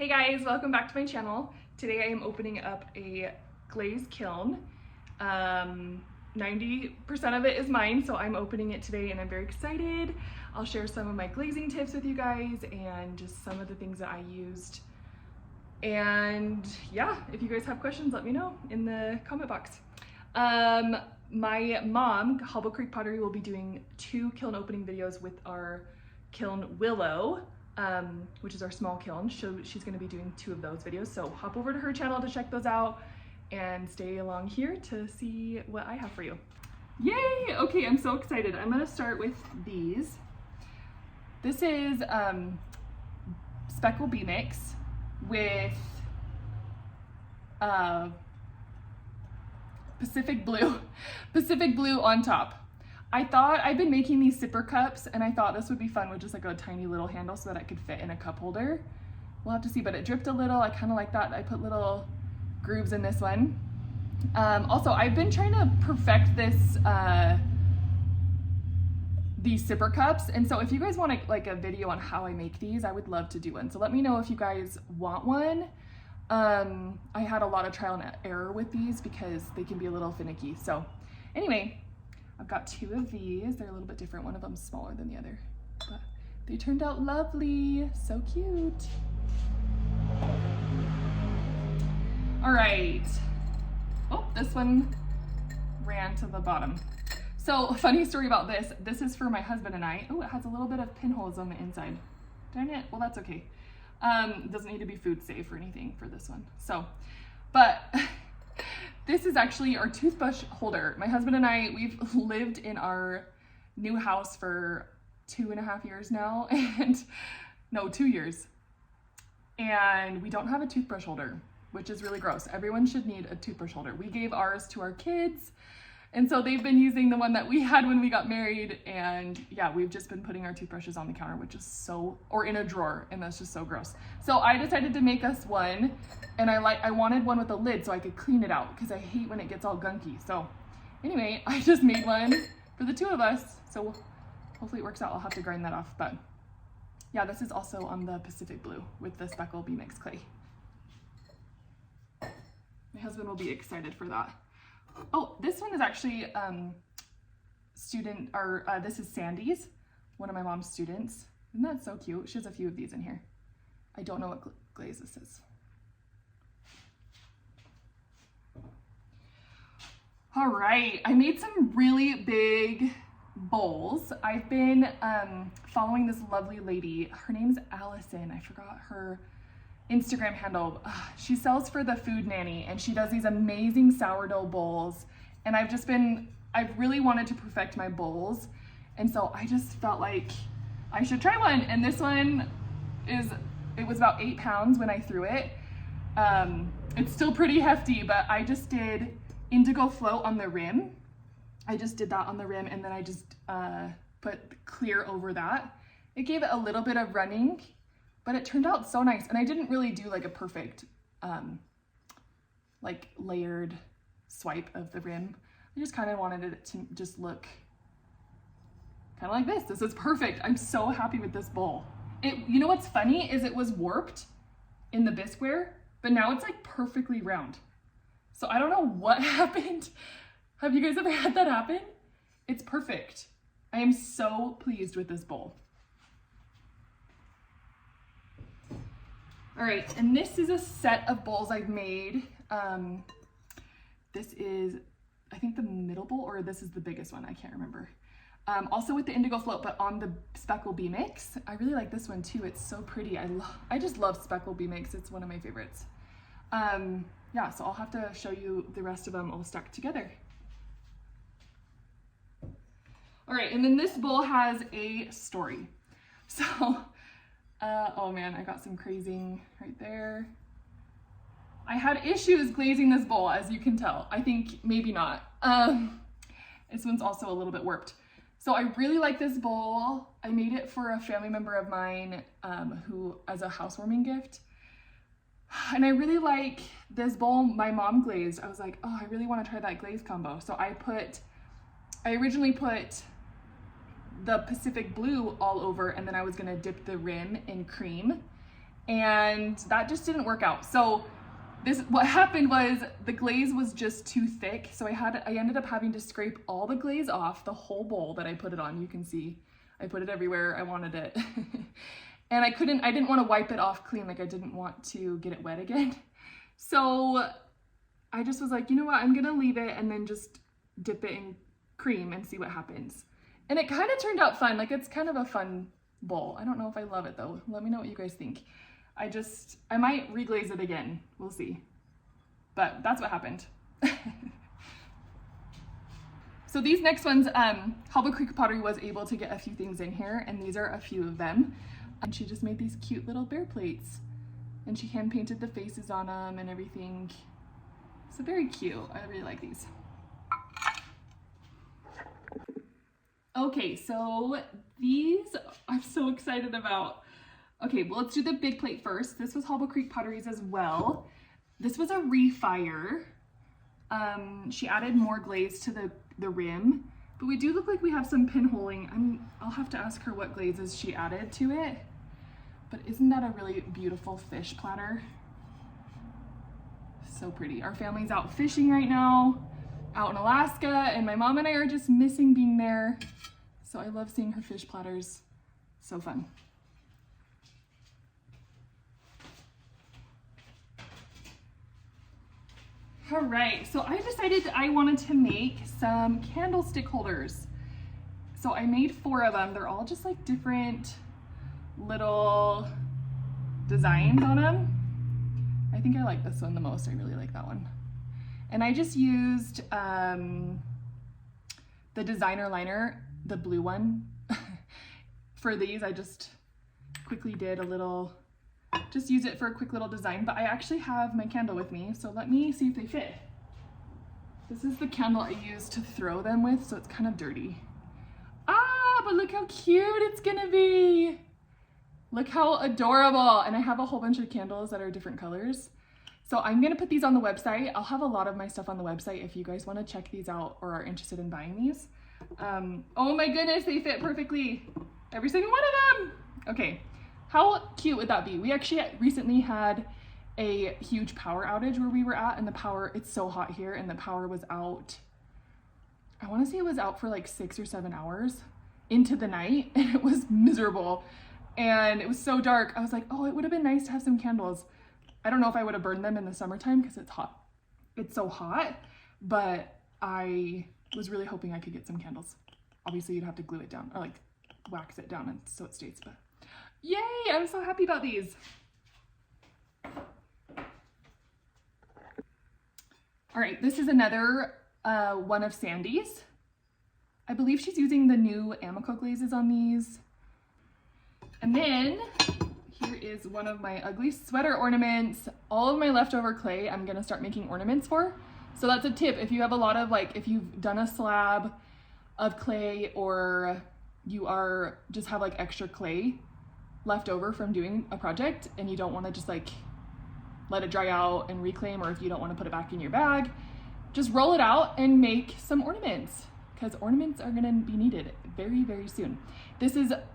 Hey guys, welcome back to my channel. Today I am opening up a glazed kiln. 90% of it is mine, so I'm opening it today and I'm very excited. I'll share some of my glazing tips with you guys and just some of the things that I used. And yeah, if you guys have questions, let me know in the comment box. My mom, Hobble Creek Pottery, will be doing 2 kiln opening videos with our kiln Willow, which is our small kiln. She's going to be doing 2 of those videos, so hop over to her channel to check those out and stay along here to see what I have for you. Yay! Okay, I'm so excited. I'm going to start with these. This is speckle bmix with Pacific blue on top. I've been making these sipper cups and I thought this would be fun with just like a tiny little handle so that I could fit in a cup holder. We'll have to see, but it dripped a little. I kind of like that. I put little grooves in this one. Also, I've been trying to perfect these sipper cups, and so if you guys want like a video on how I make these, I would love to do one. So let me know if you guys want one. I had a lot of trial and error with these because they can be a little finicky. So anyway, I've got 2 of these. They're a little bit different. One of them's smaller than the other, but they turned out lovely. So cute. All right. Oh, this one ran to the bottom. So funny story about this. This is for my husband and I. Oh, it has a little bit of pinholes on the inside. Darn it. Well, that's okay. It doesn't need to be food safe or anything for this one. So, but this is actually our toothbrush holder. My husband and I, we've lived in our new house for 2.5 years now, and no, 2 years. And we don't have a toothbrush holder, which is really gross. Everyone should need a toothbrush holder. We gave ours to our kids, and so they've been using the one that we had when we got married, and yeah, we've just been putting our toothbrushes on the counter, which is or in a drawer, and that's just so gross. So I decided to make us one, and I wanted one with a lid so I could clean it out because I hate when it gets all gunky. So anyway, I just made one for the 2 of us, so hopefully it works out. I'll have to grind that off, but yeah, this is also on the Pacific blue with the speckle bmix clay. My husband will be excited for that. Oh, this one is actually this is Sandy's, one of my mom's students. Isn't that so cute? She has a few of these in here. I don't know what glaze this is. All right, I made some really big bowls. I've been following this lovely lady. Her name's Allison. I forgot her Instagram handle. She sells for the Food Nanny, and she does these amazing sourdough bowls, and I've really wanted to perfect my bowls, and so I just felt like I should try one. And this one it was about 8 pounds when I threw it. It's still pretty hefty, but I just did indigo float on the rim. I just did that on the rim, and then I just put clear over that. It gave it a little bit of running, but it turned out so nice. And I didn't really do like a perfect, like layered swipe of the rim. I just kind of wanted it to just look kind of like this. This is perfect. I'm so happy with this bowl. You know what's funny is it was warped in the bisqueware, but now it's like perfectly round. So I don't know what happened. Have you guys ever had that happen? It's perfect. I am so pleased with this bowl. All right, and this is a set of bowls I've made. This is, I think, the middle bowl, or this is the biggest one, I can't remember. Also with the indigo float, but on the speckle bmix. I really like this one too. It's so pretty. I just love speckle bmix. It's one of my favorites. Yeah, so I'll have to show you the rest of them all stuck together. All right, and then this bowl has a story. So, oh man, I got some glazing right there. I had issues glazing this bowl, as you can tell. I think maybe not. This one's also a little bit warped. So I really like this bowl. I made it for a family member of mine who, as a housewarming gift. And I really like this bowl my mom glazed. I was like, oh, I really want to try that glaze combo. So I originally put the Pacific blue all over, and then I was gonna dip the rim in cream and that just didn't work out. So what happened was the glaze was just too thick. So I ended up having to scrape all the glaze off the whole bowl that I put it on. You can see I put it everywhere I wanted it. And I didn't want to wipe it off clean. Like I didn't want to get it wet again. So I just was like, you know what, I'm gonna leave it and then just dip it in cream and see what happens. And it kind of turned out fun. Like it's kind of a fun bowl. I don't know if I love it though. Let me know what you guys think. I might reglaze it again. We'll see. But that's what happened. So these next ones, Hobble Creek Pottery was able to get a few things in here, and these are a few of them. And she just made these cute little bear plates, and she hand painted the faces on them and everything. So very cute. I really like these. Okay, so these I'm so excited about. Okay, well, let's do the big plate first. This was Hobble Creek Potteries as well. This was a refire. She added more glaze to the rim, but we do look like we have some pinholing. I'll have to ask her what glazes she added to it. But isn't that a really beautiful fish platter? So pretty. Our family's out fishing right now, out in Alaska, and my mom and I are just missing being there. So I love seeing her fish platters. So fun. All right, so I decided I wanted to make some candlestick holders. So I made 4 of them. They're all just like different little designs on them. I think I like this one the most. I really like that one. And I just used the designer liner, the blue one. For these, I just quickly did a little, just use it for a quick little design, but I actually have my candle with me, so let me see if they fit. This is the candle I used to throw them with, so it's kind of dirty. Ah, but look how cute it's gonna be. Look how adorable. And I have a whole bunch of candles that are different colors. So I'm gonna put these on the website. I'll have a lot of my stuff on the website if you guys wanna check these out or are interested in buying these. Oh my goodness, they fit perfectly. Every single one of them. Okay, how cute would that be? We actually recently had a huge power outage where we were at, and it's so hot here, and the power was out. I wanna say it was out for like 6 or 7 hours into the night, and it was miserable. And it was so dark. I was like, oh, it would have been nice to have some candles. I don't know if I would have burned them in the summertime because it's hot. It's so hot, but I was really hoping I could get some candles. Obviously you'd have to glue it down or like wax it down and so it stays, but yay, I'm so happy about these. All right, this is another one of Sandy's. I believe she's using the new Amaco glazes on these. And then here is one of my ugly sweater ornaments. All of my leftover clay I'm gonna start making ornaments for. So that's a tip. If you have a lot of if you've done a slab of clay or you just have like extra clay left over from doing a project and you don't wanna just let it dry out and reclaim, or if you don't wanna put it back in your bag, just roll it out and make some ornaments, because ornaments are gonna be needed very, very soon.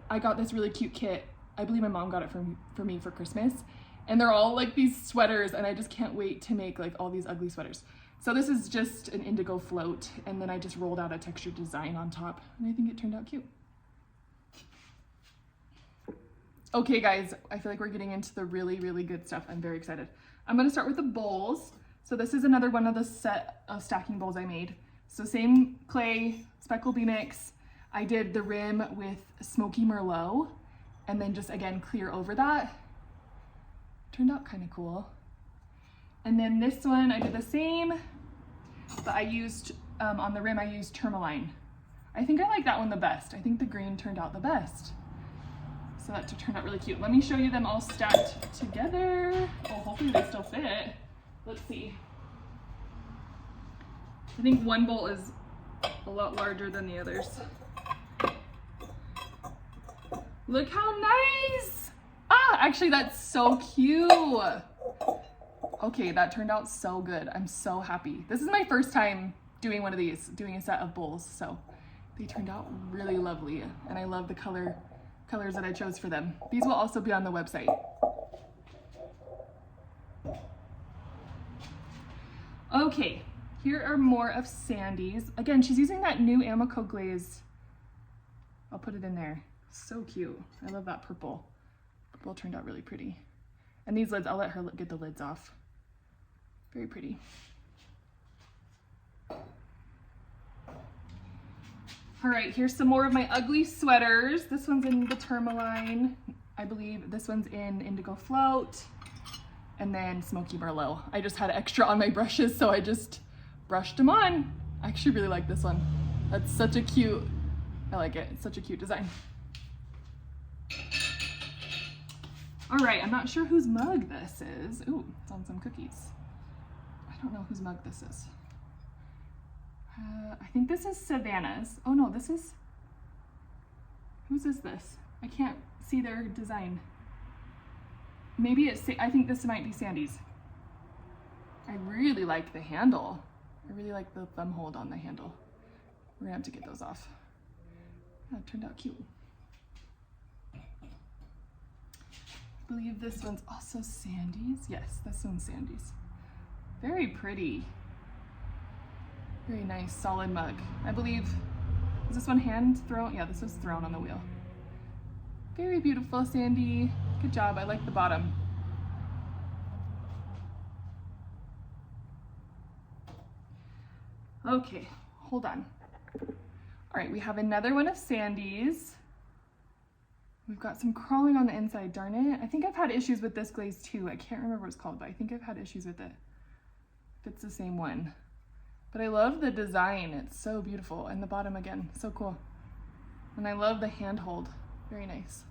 I got this really cute kit. I believe my mom got it for me for Christmas. And they're all like these sweaters, and I just can't wait to make like all these ugly sweaters. So this is just an indigo float, and then I just rolled out a textured design on top, and I think it turned out cute. Okay guys, I feel like we're getting into the really, really good stuff. I'm very excited. I'm gonna start with the bowls. So this is another one of the set of stacking bowls I made. So same clay, speckle bmix. I did the rim with Smoky Merlot, and then just again clear over that. Turned out kind of cool. And then this one I did the same, but I used on the rim I used tourmaline. I think I like that one the best. I think the green turned out the best. So that turned out really cute. Let me show you them all stacked together. Oh, hopefully they still fit. Let's see. I think one bowl is a lot larger than the others. Look how nice! Ah, actually that's so cute. Okay, that turned out so good. I'm so happy. This is my first time doing one of these, doing a set of bowls, so they turned out really lovely, and I love the colors that I chose for them. These will also be on the website. Okay, here are more of Sandy's. Again, she's using that new Amaco glaze. I'll put it in there. So cute. I love that purple. Purple turned out really pretty. And these lids, I'll let her get the lids off. Very pretty. All right, here's some more of my ugly sweaters. This one's in the tourmaline, I believe. This one's in indigo float, and then smoky merlot. I just had extra on my brushes, so I just brushed them on. I actually really like this one. That's such a cute, I like it. It's such a cute design. All right, I'm not sure whose mug this is. Ooh, it's on some cookies. I don't know whose mug this is. I think this is Savannah's. Oh no, this is, whose is this? I can't see their design. Maybe it's, I think this might be Sandy's. I really like the handle. I really like the thumb hold on the handle. We're gonna have to get those off. That turned out cute. I believe this one's also Sandy's. Yes, this one's Sandy's. Very pretty. Very nice, solid mug. I believe, is this one hand thrown? Yeah, this was thrown on the wheel. Very beautiful, Sandy. Good job, I like the bottom. Okay, hold on. All right, we have another one of Sandy's. We've got some crawling on the inside, darn it. I think I've had issues with this glaze too. I can't remember what it's called, but I think I've had issues with it. If it's the same one. But I love the design, it's so beautiful. And the bottom again, so cool. And I love the handhold, very nice.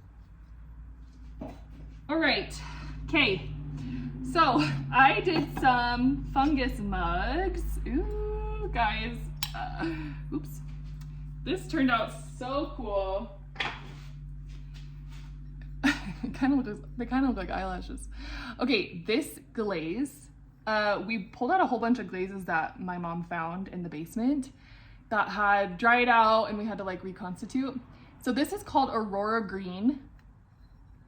All right, okay. So I did some fungus mugs. Ooh, guys, oops. This turned out so cool. They kind of look like eyelashes. Okay, this glaze, we pulled out a whole bunch of glazes that my mom found in the basement that had dried out and we had to like reconstitute. So this is called Aurora Green.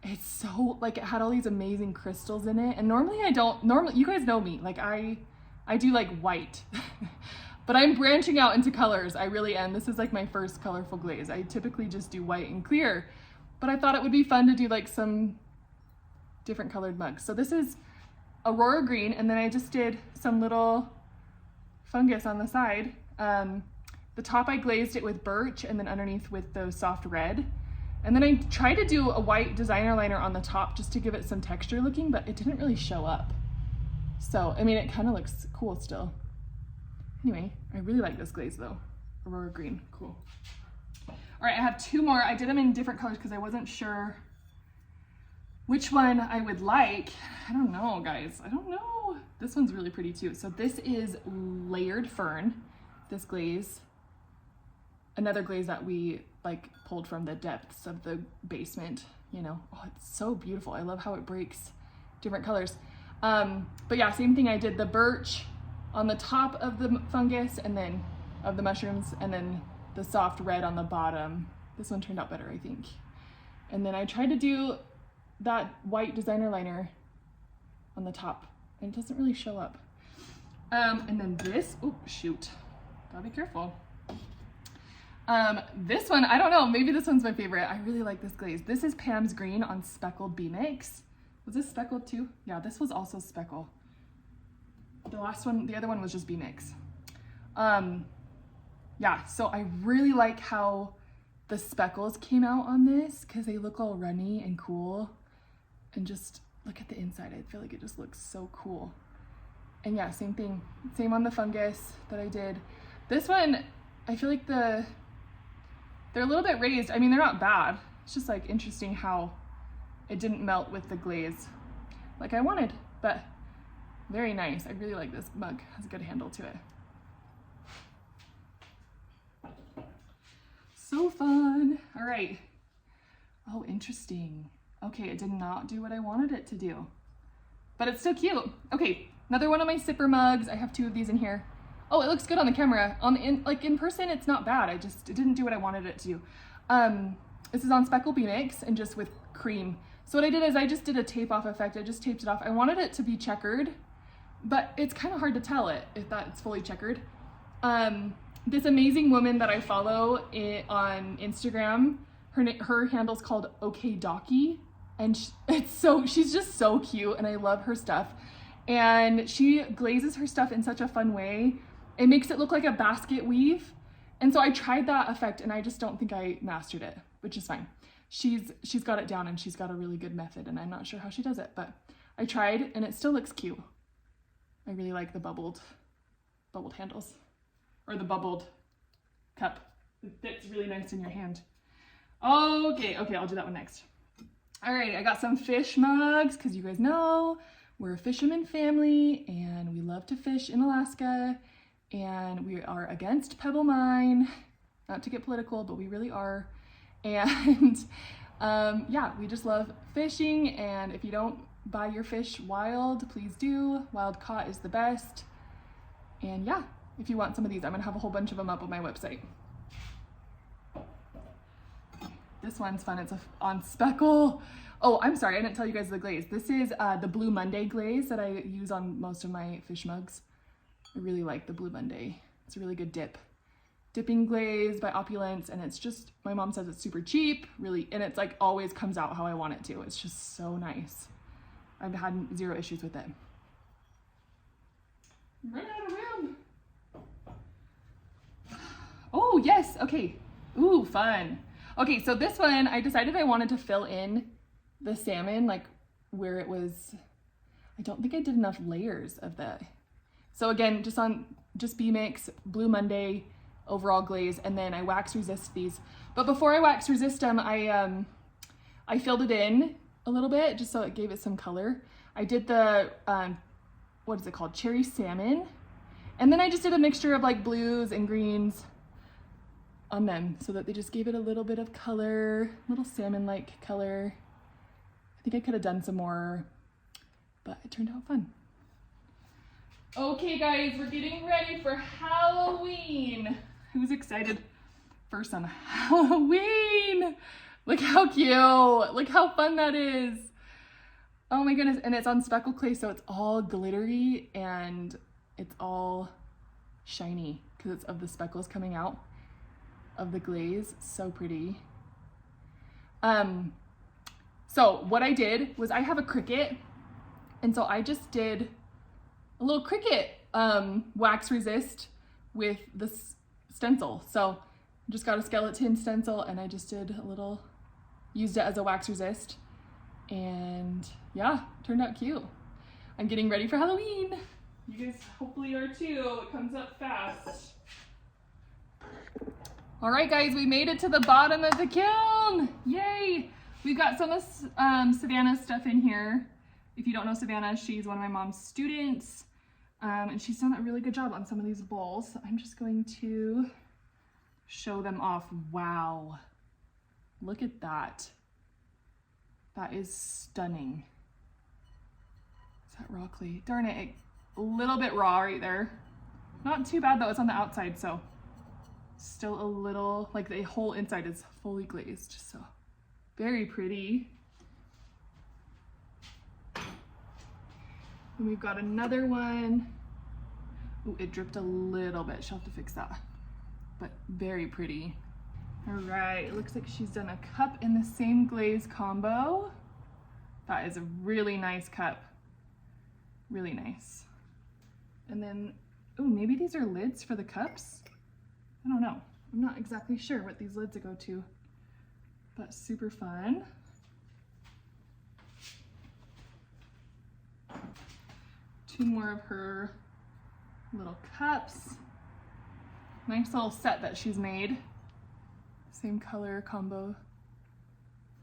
It's so, like, it had all these amazing crystals in it. And normally you guys know me, like I do like white, but I'm branching out into colors. I really am. This is like my first colorful glaze. I typically just do white and clear, but I thought it would be fun to do like some different colored mugs. So this is Aurora Green, and then I just did some little fungus on the side. The top I glazed it with birch, and then underneath with the soft red. And then I tried to do a white designer liner on the top just to give it some texture looking, but it didn't really show up. So, I mean, it kind of looks cool still. Anyway, I really like this glaze though. Aurora Green, cool. All right, I have two more. I did them in different colors because I wasn't sure which one I would like. I don't know, guys, I don't know. This one's really pretty too. So this is Layered Fern, this glaze. Another glaze that we like pulled from the depths of the basement, you know. Oh, it's so beautiful. I love how it breaks different colors. But yeah, same thing. I did the birch on the top of the fungus and then of the mushrooms, and then the soft red on the bottom. This one turned out better, I think. And then I tried to do that white designer liner on the top, and it doesn't really show up. And then this, oh shoot, gotta be careful. This one, I don't know, maybe this one's my favorite. I really like this glaze. This is Pam's Green on speckled bmix. Was this speckled too? Yeah, this was also speckle. The last one, the other one was just bmix. Yeah, so I really like how the speckles came out on this because they look all runny and cool. And just look at the inside. I feel like it just looks so cool. And yeah, same thing. Same on the fungus that I did. This one, I feel like they're a little bit raised. I mean, they're not bad. It's just like interesting how it didn't melt with the glaze like I wanted, but very nice. I really like this mug. It has a good handle to it. So fun. All right. Oh, interesting. Okay, it did not do what I wanted it to do, but it's still cute. Okay, another one of my sipper mugs. I have two of these in here. Oh, it looks good on the camera. In person, it's not bad. It didn't do what I wanted it to do. This is on speckle bmix and just with cream. So what I did is I just did a tape off effect. I just taped it off. I wanted it to be checkered, but it's kind of hard to tell if that's fully checkered. This amazing woman that I follow on Instagram, her handle's called OKDocky, and she's just so cute, and I love her stuff. And she glazes her stuff in such a fun way. It makes it look like a basket weave. And so I tried that effect, and I just don't think I mastered it, which is fine. She's got it down, and she's got a really good method, and I'm not sure how she does it, but I tried, and it still looks cute. I really like the bubbled handles, or the bubbled cup. It fits really nice in your hand. Okay, I'll do that one next. All right, I got some fish mugs, because you guys know we're a fisherman family, and we love to fish in Alaska, and we are against Pebble Mine. Not to get political, but we really are. And yeah, we just love fishing, and if you don't buy your fish wild, please do. Wild caught is the best. And yeah, if you want some of these, I'm gonna have a whole bunch of them up on my website. This one's fun. It's on speckle. Oh, I'm sorry, I didn't tell you guys the glaze. This is the Blue Monday glaze that I use on most of my fish mugs. I really like the Blue Monday. It's a really good dipping glaze by Opulence, and it's just, my mom says it's super cheap, really, and it's like always comes out how I want it to. It's just so nice. I've had zero issues with it. Run out of room. Oh yes, okay. Ooh, fun. Okay, so this one, I decided I wanted to fill in the salmon, like where it was, I don't think I did enough layers of that. So again, just bmix, Blue Monday, overall glaze, and then I wax resist these. But before I wax resist them, I filled it in a little bit just so it gave it some color. I did the, what is it called? Cherry salmon. And then I just did a mixture of like blues and greens on them so that they just gave it a little bit of color, little salmon-like color. I think I could have done some more, but it turned out fun. Okay guys, we're getting ready for Halloween. Who's excited for some Halloween? Look how cute, look how fun that is. Oh my goodness, and it's on speckle clay, so it's all glittery and it's all shiny because it's of the speckles coming out of the glaze. So pretty. So what I did was I have a Cricut, and so I just did a little Cricut wax resist with this stencil. So I just got a skeleton stencil, and I just did a little, used it as a wax resist, and yeah, turned out cute. I'm getting ready for Halloween. You guys hopefully are too. It comes up fast. All right, guys, we made it to the bottom of the kiln. Yay! We've got some of Savannah's stuff in here. If you don't know Savannah, she's one of my mom's students, and she's done a really good job on some of these bowls. So I'm just going to show them off. Wow, look at that. That is stunning. Is that raw clay? Darn it, a little bit raw right there. Not too bad though, it's on the outside, so still a little, like the whole inside is fully glazed, so very pretty. And we've got another one. Ooh, it dripped a little bit, she'll have to fix that, but very pretty. All right, it looks like she's done a cup in the same glaze combo. That is a really nice cup, really nice. And then, oh, maybe these are lids for the cups? I don't know. I'm not exactly sure what these lids go to, but super fun. Two more of her little cups. Nice little set that she's made. Same color combo.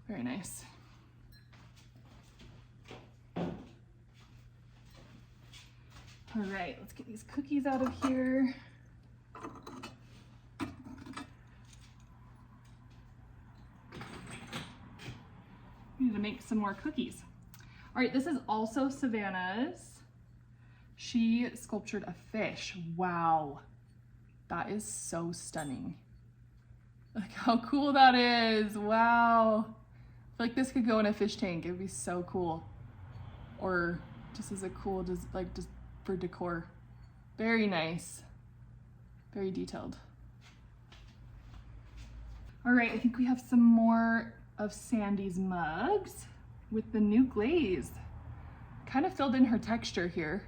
Very nice. All right, let's get these cookies out of here. We need to make some more cookies. All right, this is also Savannah's. She sculptured a fish. Wow, that is so stunning. Look how cool that is. Wow. I feel like this could go in a fish tank. It would be so cool. Or just as a cool, just for decor. Very nice, very detailed. All right, I think we have some more of Sandy's mugs with the new glaze. Kind of filled in her texture here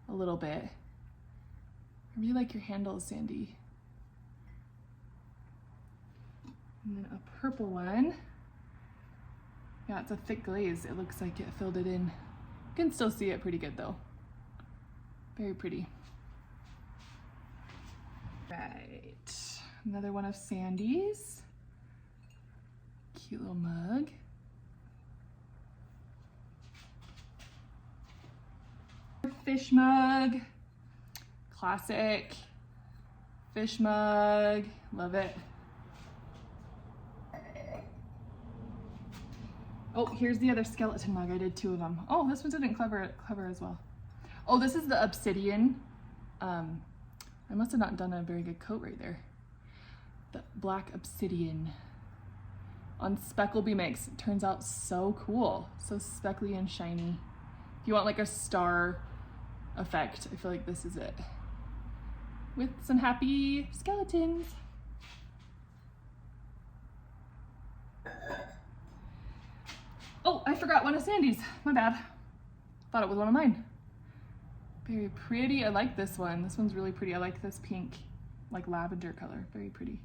a little bit. I really like your handles, Sandy. And then a purple one. Yeah, it's a thick glaze. It looks like it filled it in. You can still see it pretty good though. Very pretty. Right, another one of Sandy's. Cute little mug. Fish mug. Classic fish mug. Love it. Oh, here's the other skeleton mug. I did 2 of them. Oh, this one's didn't clever as well. Oh, this is the obsidian. I must have not done a very good coat right there. The black obsidian on speckle bmix. It turns out so cool. So speckly and shiny. If you want like a star effect, I feel like this is it. With some happy skeletons. Oh, I forgot one of Sandy's. My bad. Thought it was one of mine. Very pretty. I like this one. This one's really pretty. I like this pink, like lavender color. Very pretty.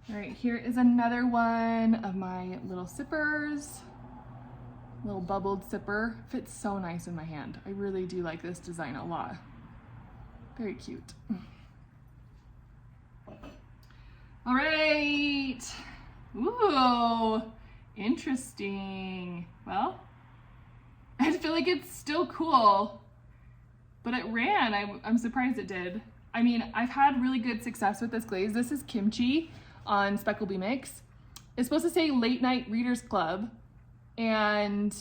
All right, here is another one of my little sippers. Little bubbled sipper. Fits so nice in my hand. I really do like this design a lot. Very cute. All right. Ooh, interesting. Well, I feel like it's still cool, but it ran. I'm surprised it did. I mean, I've had really good success with this glaze. This is kimchi on speckle bmix. It's supposed to say late night readers club, and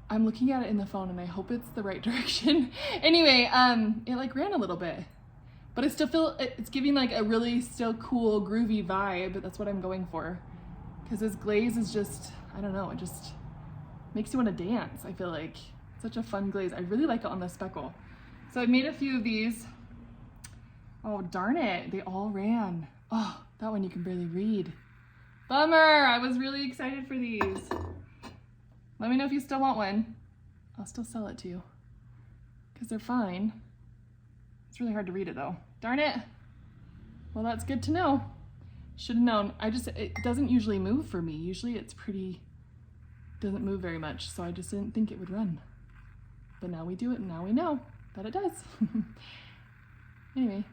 I'm looking at it in the phone and I hope it's the right direction. Anyway, it like ran a little bit. But I still feel it's giving like a really still cool, groovy vibe. That's what I'm going for. Because this glaze is just, I don't know, it just makes you want to dance. I feel like such a fun glaze. I really like it on the speckle. So I made a few of these. Oh, darn it. They all ran. Oh, that one you can barely read. Bummer. I was really excited for these. Let me know if you still want one. I'll still sell it to you. Because they're fine. It's really hard to read it though. Darn it. Well, that's good to know. Should have known. It doesn't usually move for me. Usually it's doesn't move very much. So I just didn't think it would run. But now we do it and now we know that it does. Anyway.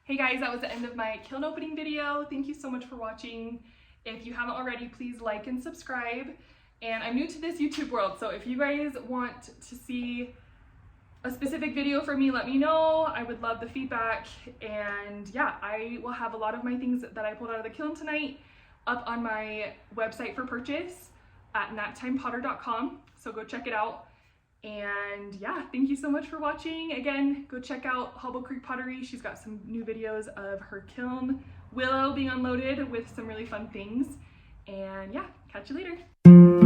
Hey guys, that was the end of my kiln opening video. Thank you so much for watching. If you haven't already, please like and subscribe. And I'm new to this YouTube world, so if you guys want to see a specific video from me, let me know. I would love the feedback. And yeah, I will have a lot of my things that I pulled out of the kiln tonight up on my website for purchase at naptimepotter.com. So go check it out. And yeah, thank you so much for watching. Again, go check out Hobble Creek Pottery. She's got some new videos of her kiln Willow being unloaded with some really fun things. And yeah, catch you later.